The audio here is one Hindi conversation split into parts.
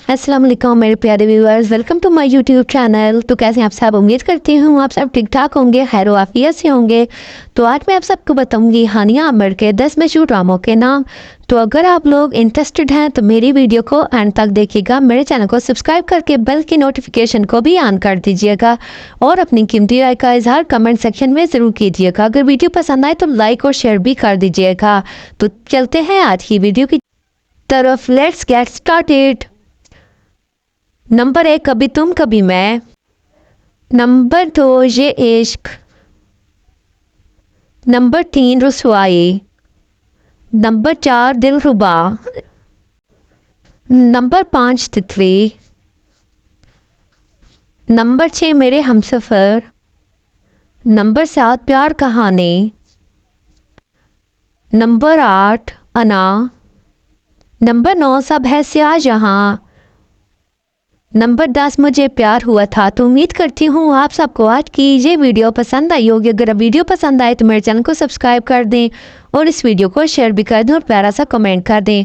अस्सलाम वालेकुम मेरे प्यारे viewers, welcome to my YouTube channel. तो कैसे हैं आप सब? उम्मीद करती हूँ आप सब ठीक ठाक होंगे, खैर आफियत से होंगे। तो आज मैं आप सबको बताऊंगी हानिया आमिर के 10 मशहूर ड्रामों के नाम। तो अगर आप लोग इंटरेस्टेड हैं तो मेरी वीडियो को एंड तक देखिएगा, मेरे चैनल को सब्सक्राइब करके बेल की नोटिफिकेशन को भी ऑन कर दीजिएगा और अपनी कीमती राय का इजहार कमेंट सेक्शन में ज़रूर कीजिएगा। अगर वीडियो पसंद आए तो लाइक और शेयर भी कर दीजिएगा। तो चलते हैं आज की वीडियो की तरफ। Let's get started. नंबर 1, कभी तुम कभी मैं। नंबर 2, ये इश्क। नंबर 3, रुसवाई। नंबर 4, दिलरुबा। नंबर 5, तितली। नंबर 6, मेरे हमसफर। नंबर 7, प्यार कहानी। नंबर 8, अना। नंबर 9, सब है स्याह जहां। नंबर 10, मुझे प्यार हुआ था। तो उम्मीद करती हूँ आप सबको आज की ये वीडियो पसंद आई होगी। अगर वीडियो पसंद आए तो मेरे चैनल को सब्सक्राइब कर दें और इस वीडियो को शेयर भी कर दें और प्यारा सा कमेंट कर दें।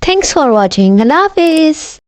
Thanks for watching. अल्लाह हाफिज़।